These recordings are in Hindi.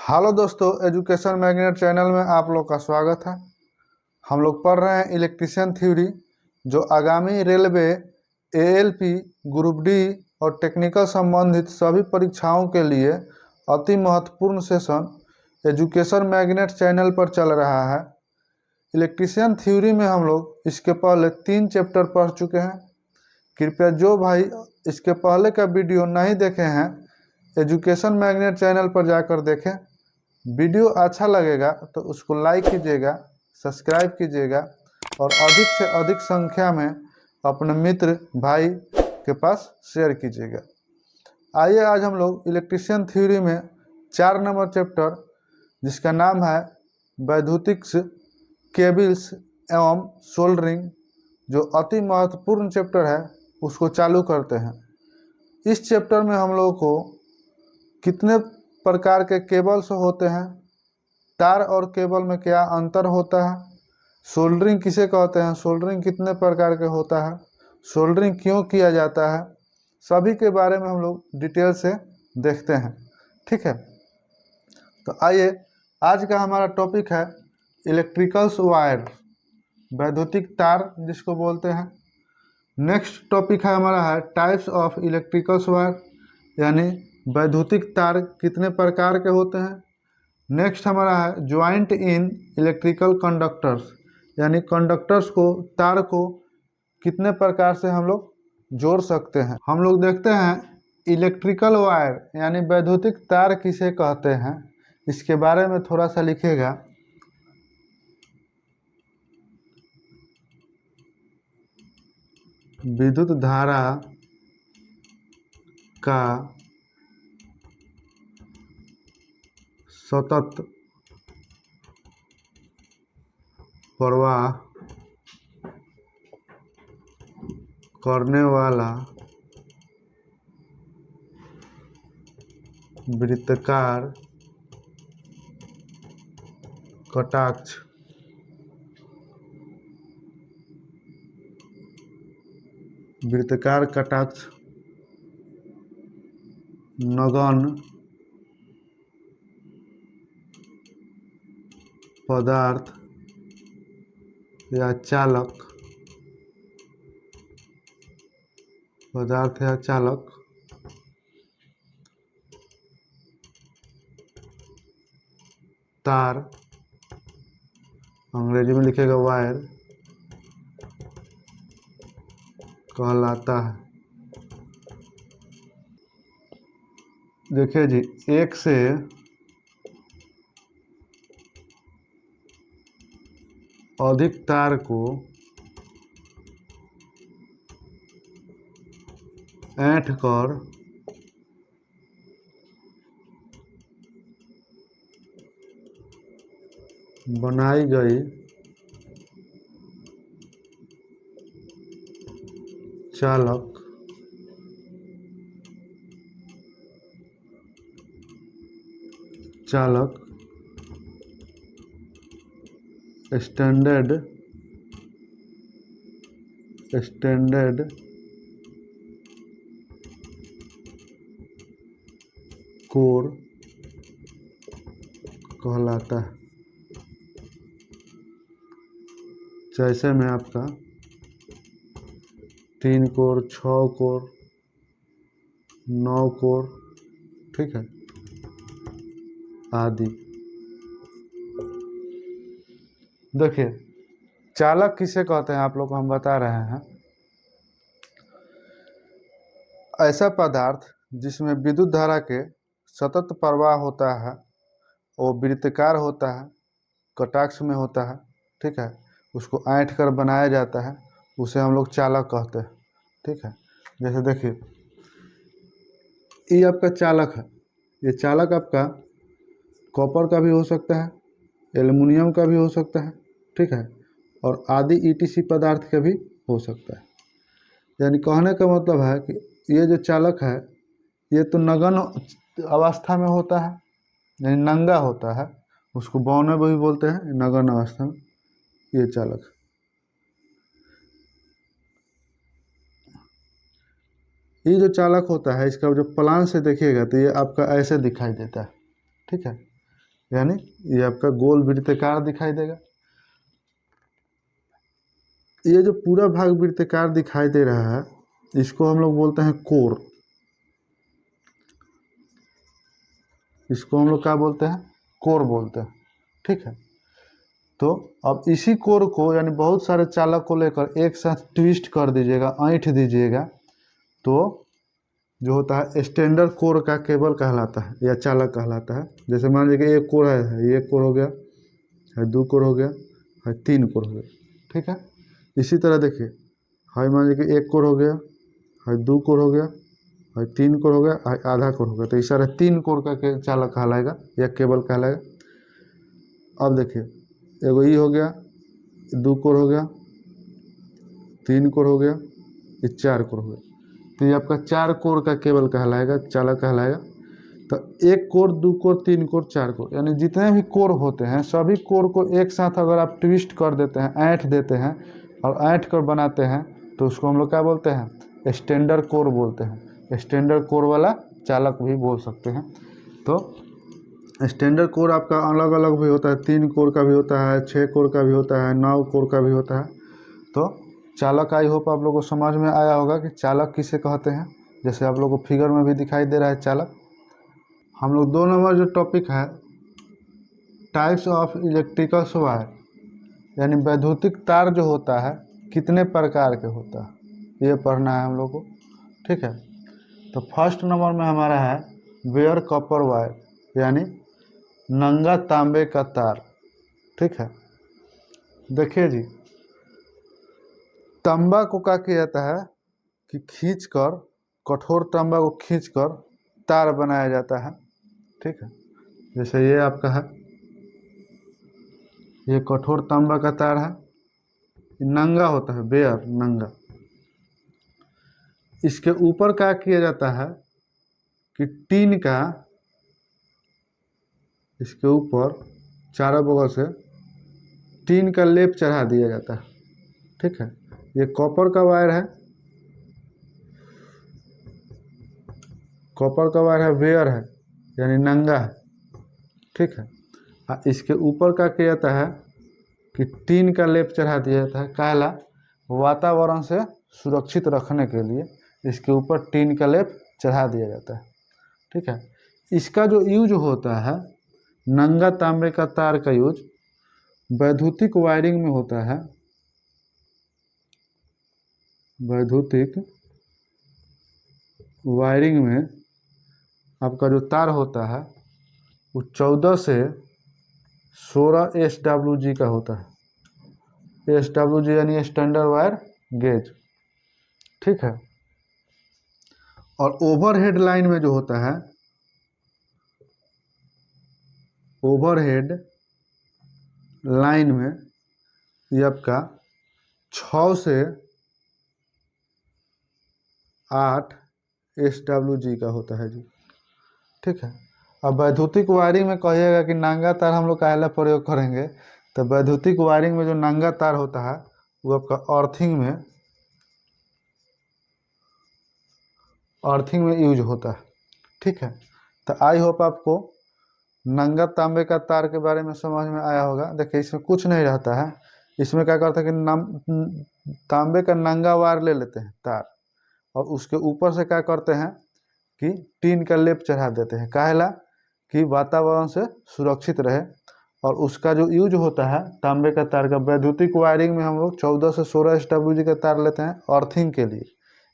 हेलो दोस्तों, एजुकेशन मैग्नेट चैनल में आप लोग का स्वागत है। हम लोग पढ़ रहे हैं इलेक्ट्रीशियन थ्योरी, जो आगामी रेलवे, एएलपी, ग्रुप डी और टेक्निकल संबंधित सभी परीक्षाओं के लिए अति महत्वपूर्ण सेशन एजुकेशन मैग्नेट चैनल पर चल रहा है। इलेक्ट्रीशियन थ्योरी में हम लोग इसके पहले 3 चैप्टर पढ़ चुके हैं। कृपया जो भाई इसके पहले का वीडियो नहीं देखे हैं, एजुकेशन मैग्नेट चैनल पर जाकर देखें। वीडियो अच्छा लगेगा तो उसको लाइक कीजिएगा, सब्सक्राइब कीजिएगा और अधिक से अधिक संख्या में अपने मित्र भाई के पास शेयर कीजिएगा। आइए आज हम लोग इलेक्ट्रीशियन थ्योरी में 4 नंबर चैप्टर, जिसका नाम है वैद्युतिक्स, केबल्स एवं सोल्डरिंग, जो अति महत्वपूर्ण चैप्टर है, उसको चालू करते हैं। इस चैप्टर में हम लोगों को कितने प्रकार के केबल्स होते हैं, तार और केबल में क्या अंतर होता है, सोल्डरिंग किसे कहते हैं, सोल्डरिंग कितने प्रकार के होता है, सोल्डरिंग क्यों किया जाता है, सभी के बारे में हम लोग डिटेल से देखते हैं। ठीक है, तो आइए आज का हमारा टॉपिक है इलेक्ट्रिकल्स वायर, वैद्युतिक तार जिसको बोलते हैं। नेक्स्ट टॉपिक है हमारा है टाइप्स ऑफ इलेक्ट्रिकल्स वायर, यानी वैद्युतिक तार कितने प्रकार के होते हैं। नेक्स्ट हमारा है ज्वाइंट इन इलेक्ट्रिकल कंडक्टर्स, यानी कंडक्टर्स को, तार को कितने प्रकार से हम लोग जोड़ सकते हैं। हम लोग देखते हैं इलेक्ट्रिकल वायर यानी वैद्युतिक तार किसे कहते हैं, इसके बारे में थोड़ा सा लिखेगा। विद्युत धारा का सतत प्रवाह करने वाला वृत्ताकार कटाक्ष नगण्य पदार्थ या चालक तार, अंग्रेजी में लिखेगा वायर, कहलाता है। देखिए जी, एक से अधिक तार को ऐंठ कर बनाई गई चालक स्टैंडर्ड कोर कहलाता है। जैसे में आपका 3 कोर, 6 कोर, 9 कोर, ठीक है, आदि। देखिए चालक किसे कहते हैं आप लोग को हम बता रहे हैं। ऐसा पदार्थ जिसमें विद्युत धारा के सतत प्रवाह होता है, वो वृत्ताकार होता है, कटाक्ष में होता है, ठीक है, उसको ऐंठ कर बनाया जाता है, उसे हम लोग चालक कहते हैं। ठीक है, जैसे देखिए ये आपका चालक है, ये चालक आपका कॉपर का भी हो सकता है, एल्युमिनियम का भी हो सकता है, ठीक है, और आदि ईटीसी पदार्थ का भी हो सकता है। यानी कहने का मतलब है कि ये जो चालक है ये तो नगण्य अवस्था में होता है, यानी नंगा होता है, उसको बौने भी बोलते हैं, नगण्य अवस्था में ये चालक। ये जो चालक होता है इसका जो प्लान से देखिएगा तो ये आपका ऐसे दिखाई देता है, ठीक है। यानी ये आपका गोल वृत्ताकार दिखाई देगा। ये जो पूरा भाग वृत्ताकार दिखाई दे रहा है इसको हम लोग बोलते हैं कोर। इसको हम लोग क्या बोलते हैं? कोर बोलते हैं। ठीक है, तो अब इसी कोर को यानी बहुत सारे चालक को लेकर एक साथ ट्विस्ट कर दीजिएगा, ऐंठ दीजिएगा, तो जो होता है स्टैंडर्ड कोर का केबल कहलाता है या चालक कहलाता है। जैसे मान लीजिए कि एक कोर है, ये कोर हो गया है, दो कोर हो गया है, तीन कोर हो गया। ठीक है, इसी तरह देखिए, हाई मान लीजिए कि एक कोर हो गया है, दो कोर हो गया है, तीन कोर हो गया है, आधा कोर हो गया, तो इस तरह तीन कोर का चालक कहलाएगा या केबल कहलाएगा। अब देखिए, एगो ई हो गया, दो कोर हो गया, तीन कोर हो गया, ये चार कोर हो गया, तो ये आपका चार कोर का केबल कहलाएगा, चालक कहलाएगा। तो एक कोर, दो कोर, तीन कोर, चार कोर, यानी जितने भी कोर होते हैं सभी कोर को एक साथ अगर आप ट्विस्ट कर देते हैं, ऐंठ देते हैं और ऐंठ कर बनाते हैं, तो उसको हम लोग क्या बोलते हैं? स्टैंडर्ड कोर बोलते हैं। स्टैंडर्ड कोर वाला चालक भी बोल सकते हैं। तो स्टैंडर्ड कोर आपका अलग अलग भी होता है, 3 कोर का भी होता है, 6 कोर का भी होता है, 9 कोर का भी होता है। तो चालक आई होप आप लोगों को समझ में आया होगा कि चालक किसे कहते हैं। जैसे आप लोगों को फिगर में भी दिखाई दे रहा है चालक। हम लोग 2 नंबर जो टॉपिक है टाइप्स ऑफ इलेक्ट्रिकल वायर, यानी वैद्युतिक तार जो होता है कितने प्रकार के होता है ये पढ़ना है हम लोग को। ठीक है, तो फर्स्ट नंबर में हमारा है वेयर कॉपर वायर, यानी नंगा तांबे का तार। ठीक है, देखिए जी, तांबा को क्या किया जाता है कि खींचकर, कठोर तांबा को खींचकर तार बनाया जाता है। ठीक है, जैसे ये आपका है, ये कठोर तांबा का तार है, नंगा होता है, बेयर नंगा। इसके ऊपर क्या किया जाता है कि टीन का, इसके ऊपर चारों बगल से टीन का लेप चढ़ा दिया जाता है। ठीक है, ये कॉपर का वायर है, कॉपर का वायर है, वेयर है यानी नंगा है। ठीक है, इसके ऊपर क्या किया जाता है कि टीन का लेप चढ़ा दिया जाता है, काला वातावरण से सुरक्षित रखने के लिए इसके ऊपर टीन का लेप चढ़ा दिया जाता है। ठीक है, इसका जो यूज होता है, नंगा तांबे का तार का यूज वैद्युतिक वायरिंग में होता है। वैद्युतिक वायरिंग में आपका जो तार होता है वो 14 से 16 SWG का होता है। SWG यानी स्टैंडर्ड वायर गेज। ठीक है, और ओवरहेड लाइन में जो होता है, ओवरहेड लाइन में ये आपका 6 से 8 SWG का होता है जी। ठीक है, अब वैद्युतिक वायरिंग में कहिएगा कि नंगा तार हम लोग काहेला प्रयोग करेंगे, तो वैद्युतिक वायरिंग में जो नंगा तार होता है वो आपका अर्थिंग में यूज होता है। ठीक है, तो आई होप आपको नंगा तांबे का तार के बारे में समझ में आया होगा। देखिए, इसमें कुछ नहीं रहता है, इसमें क्या करते हैं कि तांबे का नंगा वायर ले लेते हैं तार, और उसके ऊपर से क्या करते हैं कि टीन का लेप चढ़ा देते हैं, काहेला कि वातावरण से सुरक्षित रहे। और उसका जो यूज होता है तांबे का तार का, वैद्युतिक वायरिंग में हम लोग 14 से 16 SWG का तार लेते हैं अर्थिंग के लिए।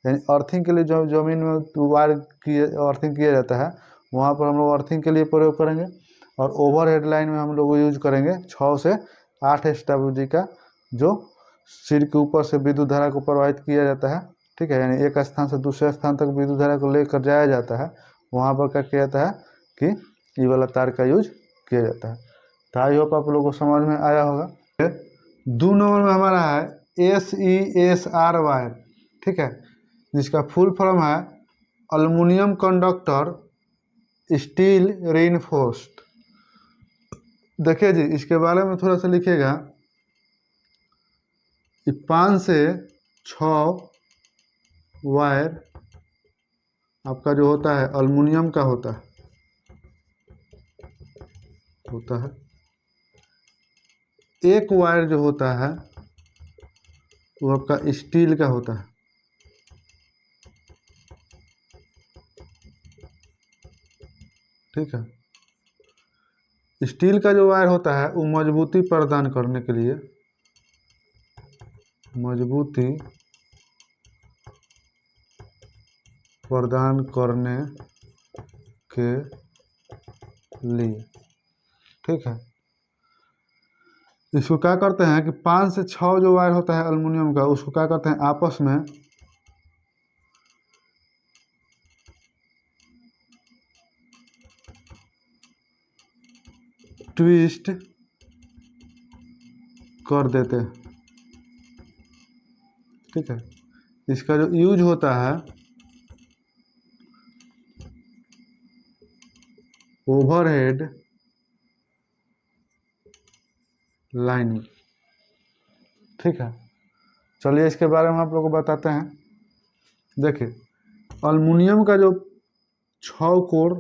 यानी अर्थिंग के लिए जो ज़मीन में वायर अर्थिंग किया जाता है वहाँ पर हम लोग अर्थिंग के लिए प्रयोग करेंगे। और ओवरहेड लाइन में हम लोग यूज करेंगे 6 से 8 SWG का, जो सिर के ऊपर से विद्युत धारा को प्रवाहित किया जाता है। ठीक है, यानी एक स्थान से दूसरे स्थान तक विद्युत धारा को लेकर जाया जाता है, वहाँ पर क्या किया जाता है कि ये वाला तार का यूज किया जाता है। तो आई होप आप लोगों को समझ में आया होगा। 2 नंबर में हमारा है SESR वायर। ठीक है, जिसका फुल फॉर्म है एल्युमिनियम कंडक्टर स्टील रीइंफोर्स्ड। देखिए जी, इसके बारे में थोड़ा सा लिखिएगा कि 5 से 6 वायर आपका जो होता है एल्युमिनियम का होता है, होता है। एक वायर जो होता है वो आपका स्टील का होता है। ठीक है, स्टील का जो वायर होता है वो मजबूती प्रदान करने के लिए, मजबूती प्रदान करने के लिए, ठीक है, इसको क्या करते हैं कि 5 से 6 जो वायर होता है एल्युमिनियम का, उसको क्या करते हैं आपस में ट्विस्ट कर देते हैं। ठीक है, इसका जो यूज होता है ओवरहेड लाइनिंग। ठीक है, चलिए इसके बारे में आप लोगों को बताते हैं। देखिए, एल्युमिनियम का जो 6 कोर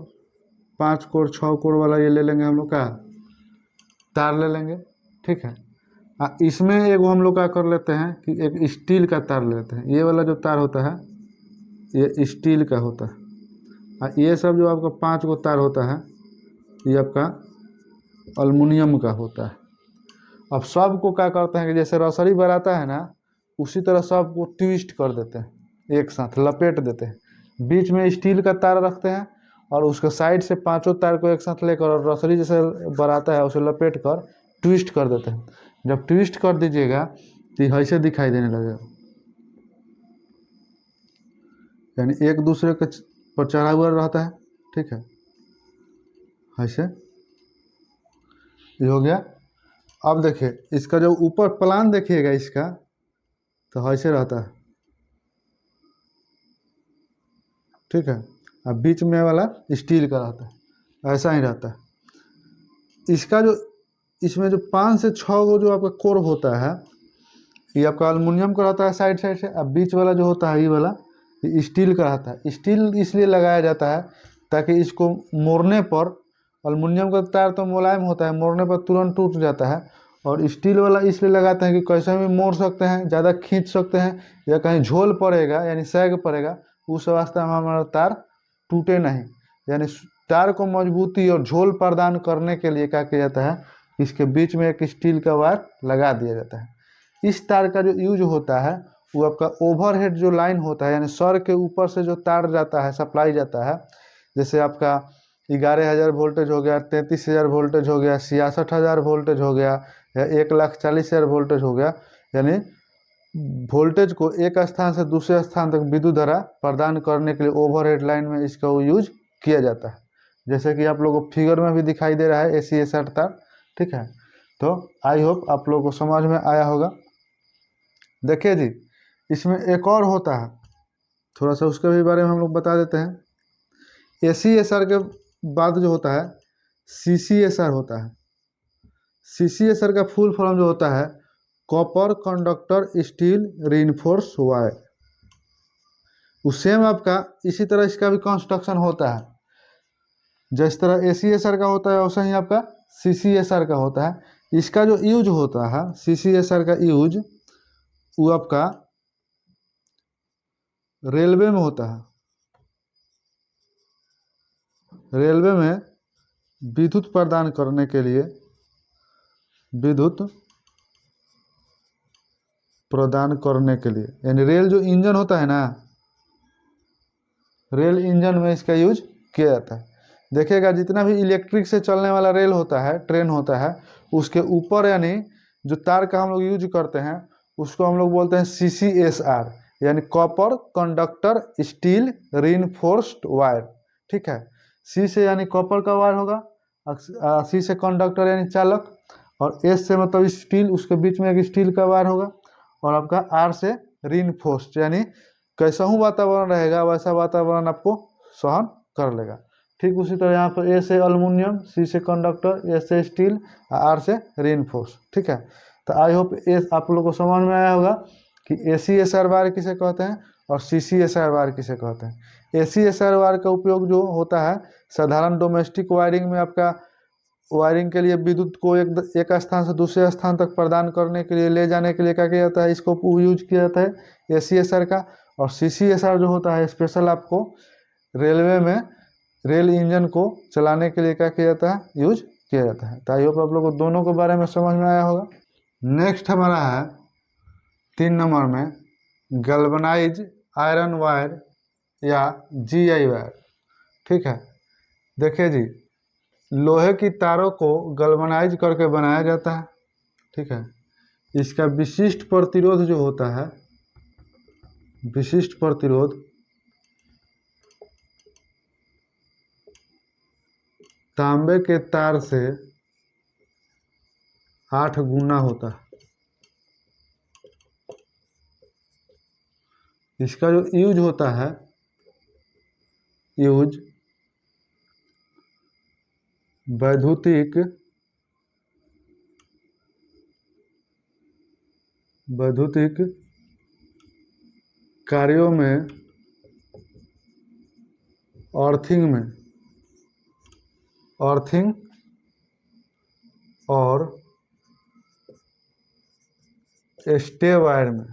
5 कोर 6 कोर वाला ये ले लेंगे हम लोग का तार ले लेंगे। ठीक है, इसमें एगो हम लोग क्या कर लेते हैं कि एक स्टील का तार लेते हैं। ये वाला जो तार होता है ये स्टील का होता है, और ये सब जो आपका 5 गो तार होता है ये आपका एल्युमिनियम का होता है। अब सब को क्या करते हैं कि जैसे रसरी बनाता है ना, उसी तरह सब को ट्विस्ट कर देते हैं, एक साथ लपेट देते हैं। बीच में स्टील का तार रखते हैं और उसके साइड से 5 तार को एक साथ लेकर और रसरी जैसे बनाता है उसे लपेट कर ट्विस्ट कर देते हैं। जब ट्विस्ट कर दीजिएगा तो ऐसे दिखाई देने लगेगा, यानी एक दूसरे के पर चढ़ा हुआ रहता है। ठीक है, ऐसे ये हो गया। अब देखिए इसका जो ऊपर प्लान देखिएगा इसका, तो ऐसे रहता है। ठीक है, अब बीच में वाला स्टील का रहता है, ऐसा ही रहता है। इसका जो इसमें जो 5 से 6 गो जो आपका कोर होता है ये आपका एल्युमिनियम का रहता है साइड साइड से। अब बीच वाला जो होता है ये वाला ये स्टील का रहता है। स्टील इसलिए लगाया जाता है ताकि इसको मोड़ने पर, एल्युमिनियम का तार तो मुलायम होता है, मोड़ने पर तुरंत टूट जाता है, और स्टील वाला इसलिए लगाते हैं कि कैसे भी मोड़ सकते हैं, ज़्यादा खींच सकते हैं, या कहीं झोल पड़ेगा यानी सैग पड़ेगा, उस वास्ते में हमारा तार टूटे नहीं। यानी तार को मजबूती और झोल प्रदान करने के लिए क्या किया जाता है, इसके बीच में एक स्टील का वायर लगा दिया जाता है। इस तार का जो यूज होता है वो आपका ओवरहेड जो लाइन होता है, यानी सर के ऊपर से जो तार जाता है, सप्लाई जाता है, जैसे आपका 11,000 वोल्टेज हो गया, 33,000 वोल्टेज हो गया, 66,000 वोल्टेज हो गया, या 1,40,000 वोल्टेज हो गया, यानी वोल्टेज को एक स्थान से दूसरे स्थान तक विद्युत धारा प्रदान करने के लिए ओवरहेड लाइन में इसका यूज किया जाता है। जैसे कि आप लोगों को फिगर में भी दिखाई दे रहा है AC/SR तार। ठीक है, तो आई होप आप लोगों को समझ में आया होगा। देखिए जी, इसमें एक और होता है, थोड़ा सा उसके भी बारे में हम लोग बता देते हैं। AC/SR के बाद जो होता है CC/SR होता है। CC/SR का फुल फॉर्म जो होता है copper conductor steel reinforce wire. उस सेम आपका इसी तरह इसका भी कंस्ट्रक्शन होता है, जिस तरह AC/SR का होता है वैसा ही आपका CC/SR का होता है। इसका जो यूज होता है CC/SR का यूज वो आपका रेलवे में होता है। रेलवे में विद्युत प्रदान करने के लिए, विद्युत प्रदान करने के लिए, यानी रेल जो इंजन होता है ना, रेल इंजन में इसका यूज किया जाता है। देखिएगा जितना भी इलेक्ट्रिक से चलने वाला रेल होता है, ट्रेन होता है, उसके ऊपर यानी जो तार का हम लोग यूज करते हैं उसको हम लोग बोलते हैं CC/SR, यानी copper conductor steel reinforced wire. ठीक है, C से यानी कॉपर का वायर होगा, C से कंडक्टर यानी चालक, और S से मतलब स्टील, उसके बीच में एक स्टील का वायर होगा, और आपका R से रीइंफोर्स्ड, यानी कैसा हूँ वातावरण रहेगा वैसा वातावरण आपको सहन कर लेगा। ठीक उसी तरह यहाँ पर A से एल्युमिनियम, C से कंडक्टर, S से स्टील, R से रीइंफोर्स। ठीक है, तो आई होप आप लोगों को समझ में आया होगा कि AC/SR वायर किसे कहते हैं और CC/SR वायर किसे कहते हैं। AC/SR वायर का उपयोग जो होता है साधारण डोमेस्टिक वायरिंग में आपका वायरिंग के लिए विद्युत को एक स्थान से दूसरे स्थान तक प्रदान करने के लिए, ले जाने के लिए क्या किया जाता है, इसको यूज किया जाता है ACSR का। और CCSR जो होता है स्पेशल आपको रेलवे में रेल इंजन को चलाने के लिए क्या किया जाता है, यूज किया जाता है। तो आई होप आप लोगों को दोनों के बारे में समझ में आया होगा। नेक्स्ट हमारा है 3 नंबर में गैल्वेनाइज आयरन वायर या GI वायर। ठीक है, देखिए जी, लोहे की तारों को गैल्वेनाइज करके बनाया जाता है। ठीक है, इसका विशिष्ट प्रतिरोध जो होता है, विशिष्ट प्रतिरोध तांबे के तार से 8 गुना होता है। इसका जो यूज होता है, यूज वैद्युतिक कार्यों में, अर्थिंग और स्टे वायर में,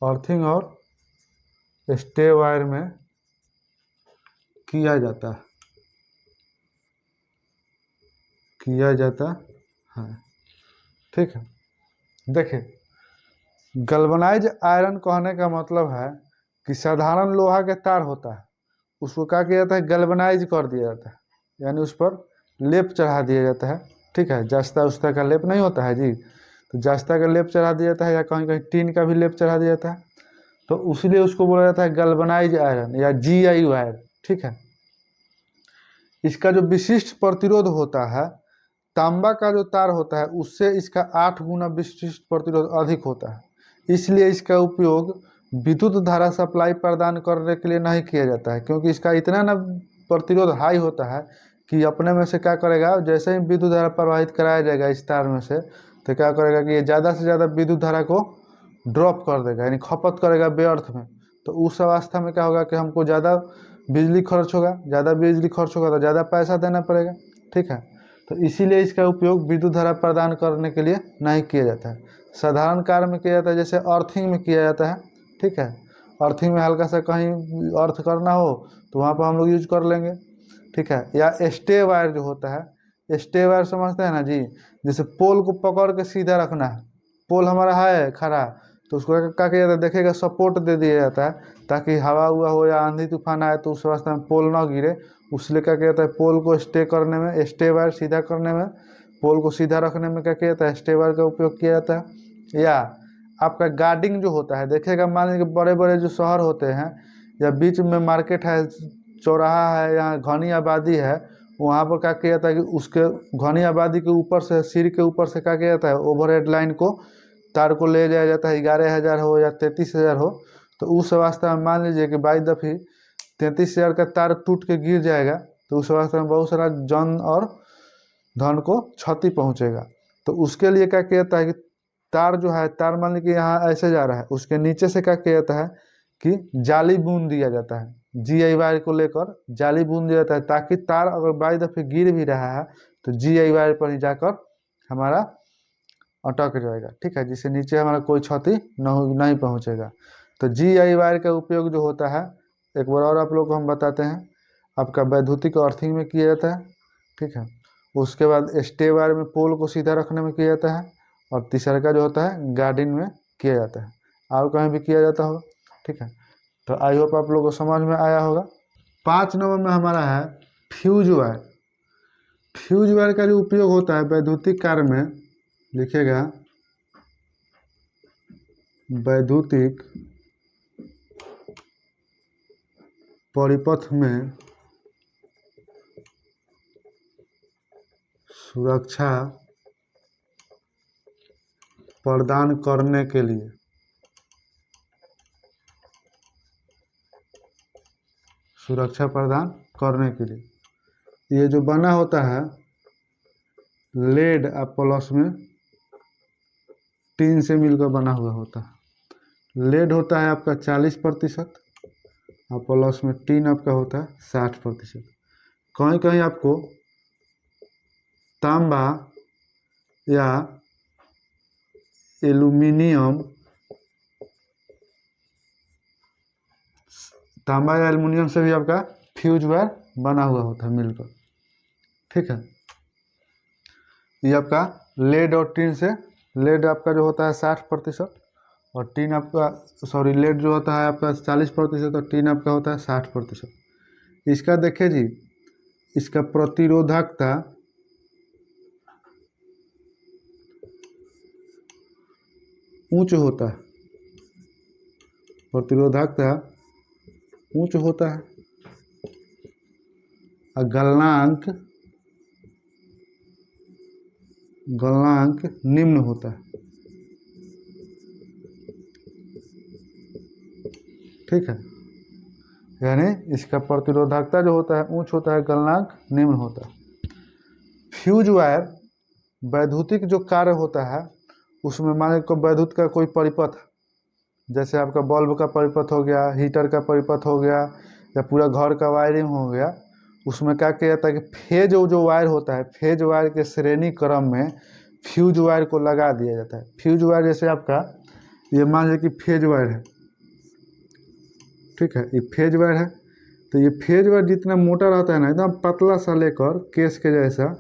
अर्थिंग और स्टे वायर में किया जाता है। ठीक है, देखिए गैल्वेनाइज आयरन कहने का मतलब है कि साधारण लोहा के तार होता है, उसको क्या किया जाता है, गैल्वेनाइज कर दिया जाता है, यानी उस पर लेप चढ़ा दिया जाता है। ठीक है, जस्ता उस्ता का लेप नहीं होता है जी, तो जस्ता का लेप चढ़ा दिया जाता है, या कहीं कहीं टीन का भी लेप चढ़ा दिया जाता है, तो इसलिए उसको बोला जाता है गैल्वेनाइज आयरन या GI वायर। ठीक है, इसका जो विशिष्ट प्रतिरोध होता है, तांबा का जो तार होता है उससे इसका 8 गुना विशिष्ट प्रतिरोध अधिक होता है, इसलिए इसका उपयोग विद्युत धारा सप्लाई प्रदान करने के लिए नहीं किया जाता है, क्योंकि इसका इतना ना प्रतिरोध हाई होता है कि अपने में से क्या करेगा, जैसे ही विद्युत धारा प्रवाहित कराया जाएगा इस तार में से, तो क्या करेगा कि ये ज़्यादा से ज़्यादा विद्युत धारा को ड्रॉप कर देगा, यानी खपत करेगा व्यर्थ में। तो उस अवस्था में क्या होगा कि हमको ज़्यादा बिजली खर्च होगा, तो ज़्यादा पैसा देना पड़ेगा। ठीक है, तो इसीलिए इसका उपयोग विद्युत धारा प्रदान करने के लिए नहीं किया जाता है। साधारण कार्य में किया जाता है, जैसे अर्थिंग में किया जाता है। ठीक है, अर्थिंग में हल्का सा कहीं अर्थ करना हो तो वहाँ पर हम लोग यूज कर लेंगे। ठीक है, या स्टे वायर जो होता है, स्टे वायर समझते हैं ना जी, जैसे पोल को पकड़ के सीधा रखना है, पोल हमारा है खड़ा, तो उसको क्या किया जाता है, देखेगा सपोर्ट दे दिया जाता है, ताकि हवा हुआ हो या आंधी तूफान आए तो उस अवस्था में पोल ना गिरे। उसलिए क्या किया जाता है, पोल को स्टे करने में, स्टे वायर सीधा करने में, पोल को सीधा रखने में क्या किया जाता है, स्टे वायर का उपयोग किया जाता है। या आपका गार्डिंग जो होता है, देखिएगा मान लीजिए बड़े बड़े जो शहर होते हैं या बीच में मार्केट है, चौराहा है, यहाँ घनी आबादी है, वहाँ पर क्या किया जाता है कि उसके घनी आबादी के ऊपर से, सिर के ऊपर से क्या किया जाता है, ओवरहेड लाइन को, तार को ले जाया जाता है, 11,000 हो या 33,000 हो, तो उस अवस्था में मान लीजिए कि बाई दफी 33,000 का तार टूट के गिर जाएगा, तो उस अवस्था में बहुत सारा जन और धन को क्षति पहुंचेगा। तो उसके लिए क्या किया जाता है कि तार जो है, तार मान लीजिए कि यहाँ ऐसे जा रहा है, उसके नीचे से क्या किया जाता है कि जाली बूंद दिया जाता है, GI वायर को लेकर जाली बूंद दिया जाता है, ताकि तार अगर बाई दफे गिर भी रहा है तो GI वायर पर ही जाकर हमारा अटक जाएगा। ठीक है, जिससे नीचे हमारा कोई क्षति नहीं पहुंचेगा। तो GI वायर का उपयोग जो होता है, एक बार और आप लोग को हम बताते हैं, आपका वैद्युतिक अर्थिंग में किया जाता है। ठीक है, उसके बाद स्टे वायर में पोल को सीधा रखने में किया जाता है, और तीसरा का जो होता है गार्डिंग में किया जाता है, और कहीं भी किया जाता होगा। ठीक है, तो आई होप आप लोगों को समझ में आया होगा। 5 नंबर में हमारा है फ्यूज वायर। फ्यूज वायर का जो उपयोग होता है वैद्युतिक कार्य में, लिखेगा वैद्युतिक परिपथ में सुरक्षा प्रदान करने के लिए, सुरक्षा प्रदान करने के लिए ये जो बना होता है लेड और प्लस में टीन से मिलकर बना हुआ होता है। लेड होता है आपका 40% और प्लस में टीन आपका होता है 60%। कहीं कहीं आपको तांबा या एल्यूमिनियम, तांबा या एल्युमिनियम से भी आपका फ्यूज वायर बना हुआ होता है मिलकर। ठीक है, ये आपका लेड और टीन से, लेड आपका जो होता है 60% और टीन आपका, सॉरी लेड जो होता है आपका 40% और टीन आपका होता है 60%। इसका देखिए जी, इसका प्रतिरोधकता उच्च होता है, प्रतिरोधकता उच्च होता है और गलनांक निम्न होता है। ठीक है, यानी इसका प्रतिरोधकता जो होता है उच्च होता है, गलनांक निम्न होता है। फ्यूज वायर वैद्युतिक जो कार्य होता है उसमें मान को वैद्युत का कोई परिपथ, जैसे आपका बल्ब का परिपथ हो गया, हीटर का परिपथ हो गया, या पूरा घर का वायरिंग हो गया, उसमें क्या किया जाता है कि फेज जो वायर होता है, फेज वायर के श्रेणी क्रम में फ्यूज वायर को लगा दिया जाता है। फ्यूज वायर जैसे आपका ये मान लीजिए कि फेज वायर है, ठीक है, ये फेज वायर है, तो ये फेज वायर जितना मोटा रहता है ना, एकदम पतला सा लेकर केस के जैसा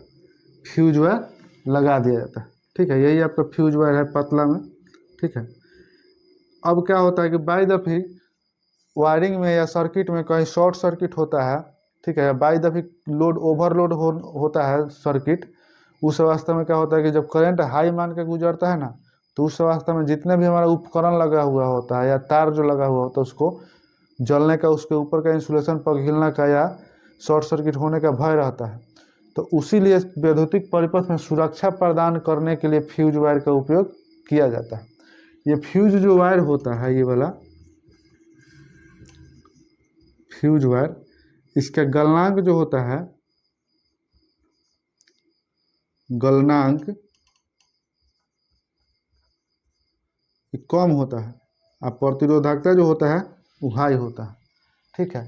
फ्यूज वायर लगा दिया जाता है। ठीक है, यही आपका फ्यूज वायर है पतला में। ठीक है, अब क्या होता है कि बाई दफी वायरिंग में या सर्किट में कहीं शॉर्ट सर्किट होता है, ठीक है, या बाई दफी लोड ओवरलोड होता है सर्किट, उस अवस्था में क्या होता है कि जब करंट हाई मान के गुजरता है ना, तो उस अवस्था में जितने भी हमारा उपकरण लगा हुआ होता है या तार जो लगा हुआ होता है उसको जलने का, उसके ऊपर का इंसुलेशन पिघलने का या शॉर्ट सर्किट होने का भय रहता है। तो उसीलिए वैद्युतिक परिपथ में सुरक्षा प्रदान करने के लिए फ्यूज वायर का उपयोग किया जाता है। ये फ्यूज जो वायर होता है, ये वाला फ्यूज वायर, इसका गलनांक जो होता है, गलनांक कम होता है और प्रतिरोधकता जो होता है वो हाई होता है। ठीक है,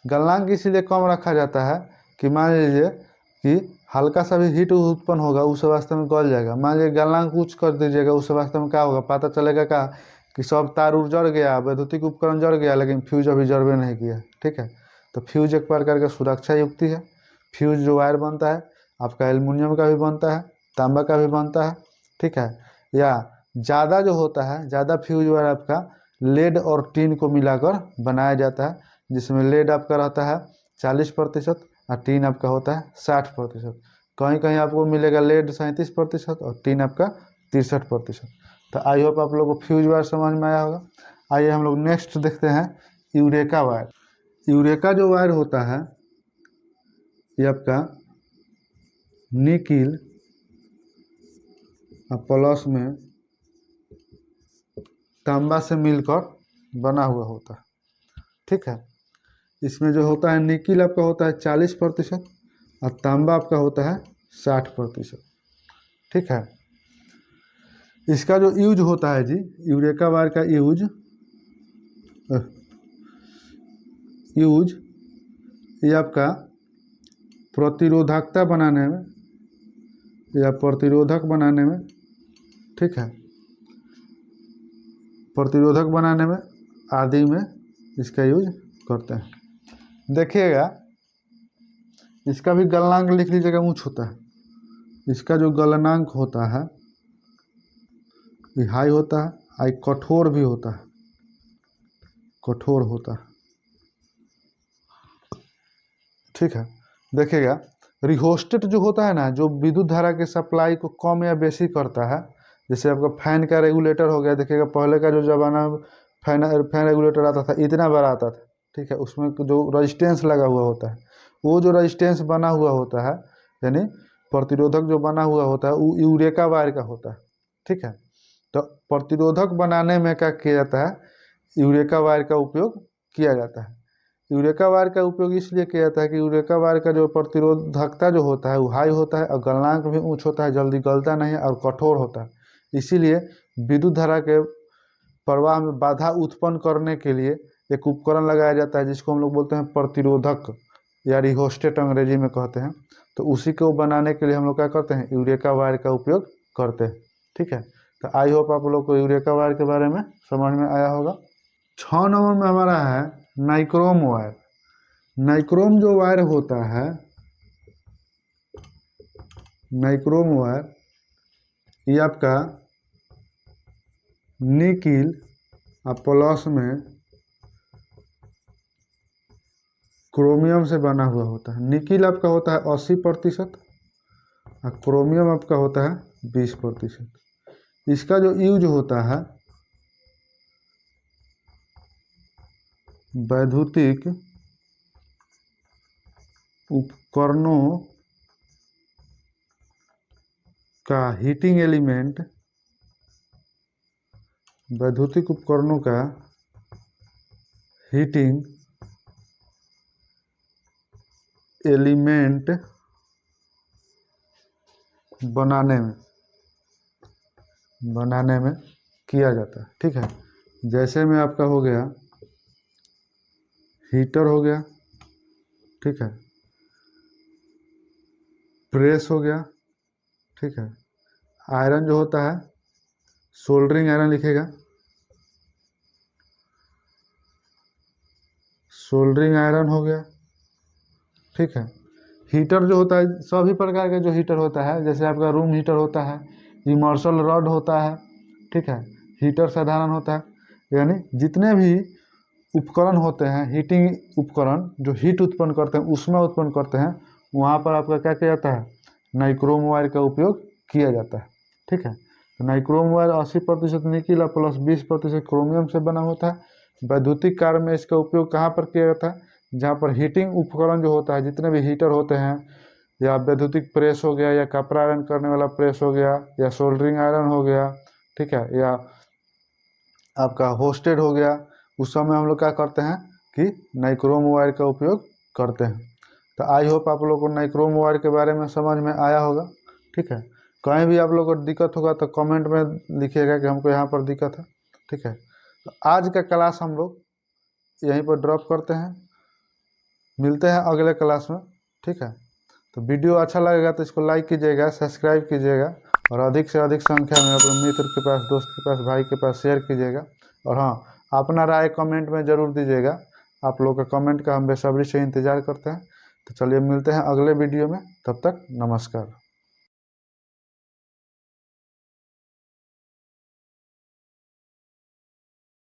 गलनांक इसीलिए कम रखा जाता है कि मान लीजिए कि हल्का सा भी हीट उत्पन्न होगा, उस अवस्था में गल जाएगा। मान लीजिए गलनांक उच्च कर दीजिएगा, उस अवस्था में क्या होगा, पता चलेगा क्या कि सब तार उड़ जड़ गया, वैद्युतिक उपकरण जड़ गया, लेकिन फ्यूज अभी जड़बे नहीं किया। ठीक है, तो फ्यूज एक प्रकार का सुरक्षा युक्ति है। फ्यूज जो वायर बनता है आपका एल्युमिनियम का भी बनता है, तांबा का भी बनता है। ठीक है, या ज़्यादा जो होता है, ज़्यादा फ्यूज वायर आपका लेड और टीन को मिलाकर बनाया जाता है, जिसमें लेड आपका रहता है 40% और टीन आपका होता है 60%। कहीं कहीं आपको मिलेगा लेड 37% और टीन आपका 63%। तो आई होप आप लोगों को फ्यूज वायर समझ में आया होगा। आइए हम लोग नेक्स्ट देखते हैं यूरेका वायर। यूरेका जो वायर होता है ये आपका निकिल प्लस में तांबा से मिलकर बना हुआ होता है। ठीक है, इसमें जो होता है निकिल आपका होता है 40% और तांबा आपका होता है 60%। ठीक है, इसका जो यूज होता है जी, यूरेका वायर का यूज ये आपका प्रतिरोधकता बनाने में या प्रतिरोधक बनाने में, ठीक है, प्रतिरोधक बनाने में आदि में इसका यूज करते हैं। देखिएगा इसका भी गलनांक लिख लीजिएगा, ऊंच होता है। इसका जो गलनांक होता है ये हाई होता है, आई कठोर भी होता है, कठोर होता है। ठीक है, देखिएगा रिहोस्टेट जो होता है ना, जो विद्युत धारा के सप्लाई को कम या बेसी करता है, जैसे आपका फैन का रेगुलेटर हो गया। देखिएगा पहले का जो ज़माना में फैन रेगुलेटर आता था इतना बड़ा आता था। ठीक है, उसमें जो रजिस्टेंस लगा हुआ होता है, वो जो रजिस्टेंस बना हुआ होता है, यानी प्रतिरोधक जो बना हुआ होता है, वो यूरेका वायर का होता है। ठीक है, तो प्रतिरोधक बनाने में क्या किया जाता है, यूरेका वायर का उपयोग किया जाता है। यूरेका वायर का उपयोग इसलिए किया जाता है कि यूरेका वायर का जो प्रतिरोधकता जो होता है वो हाई होता है और गलनांक भी ऊंच होता है, जल्दी गलता नहीं है और कठोर होता है। इसीलिए विद्युत धारा के प्रवाह में बाधा उत्पन्न करने के लिए एक उपकरण लगाया जाता है जिसको हम लोग बोलते हैं प्रतिरोधक। या रिहोस्टेट अंग्रेजी में कहते हैं। तो उसी को बनाने के लिए हम लोग क्या करते हैं, यूरेका वायर का उपयोग करते हैं। ठीक है, तो आई होप आप लोग को यूरेका वायर के बारे में समझ में आया होगा। 6 नंबर में हमारा है नाइक्रोम वायर। नाइक्रोम जो वायर होता है, नाइक्रोम वायर ये आपका निकिल और प्लस में क्रोमियम से बना हुआ होता है। निकिल आपका होता है 80% और क्रोमियम आपका होता है 20%। इसका जो यूज होता है वैद्युतिक उपकरणों का हीटिंग एलिमेंट, वैद्युतिक उपकरणों का हीटिंग एलिमेंट बनाने में किया जाता है। ठीक है, जैसे में आपका हो गया हीटर हो गया, ठीक है, प्रेस हो गया, ठीक है, आयरन जो होता है सोल्डरिंग आयरन लिखेगा, सोल्डरिंग आयरन हो गया। ठीक है, हीटर जो होता है सभी प्रकार के जो हीटर होता है, जैसे आपका रूम हीटर होता है, इमर्सल रॉड होता है, ठीक है, हीटर साधारण होता है, यानी जितने भी उपकरण होते हैं हीटिंग उपकरण जो हीट उत्पन्न करते हैं, उष्मा उत्पन्न करते हैं, वहाँ पर आपका क्या किया जाता है, नाइक्रोम वायर का उपयोग किया जाता है। ठीक है, तो nichrome wire 80% nickel plus 20% chromium से बना होता है। वैद्युतिक कार्य में इसका उपयोग कहाँ पर किया जाता है, जहाँ पर हीटिंग उपकरण जो होता है, जितने भी हीटर होते हैं, या वैद्युतिक प्रेस हो गया, या कपड़ा आयरन करने वाला प्रेस हो गया, या सोल्डरिंग आयरन हो गया, ठीक है, या आपका होस्टेड हो गया, उस समय हम लोग क्या करते हैं कि नाइक्रोम वायर का उपयोग करते हैं। तो आई होप आप लोग को नाइक्रोम वायर के बारे में समझ में आया होगा। ठीक है, कहीं भी आप लोग को दिक्कत होगा तो कमेंट में लिखिएगा कि हमको यहाँ पर दिक्कत है। ठीक है, तो आज का क्लास हम लोग यहीं पर ड्रॉप करते हैं, मिलते हैं अगले क्लास में। ठीक है, तो वीडियो अच्छा लगेगा तो इसको लाइक कीजिएगा, सब्सक्राइब कीजिएगा, और अधिक से अधिक संख्या में अपने मित्र के पास, दोस्त के पास, भाई के पास शेयर कीजिएगा। और हाँ, अपना राय कमेंट में ज़रूर दीजिएगा। आप लोग का कमेंट का हम बेसब्री से इंतज़ार करते हैं। तो चलिए मिलते हैं अगले वीडियो में, तब तक नमस्कार।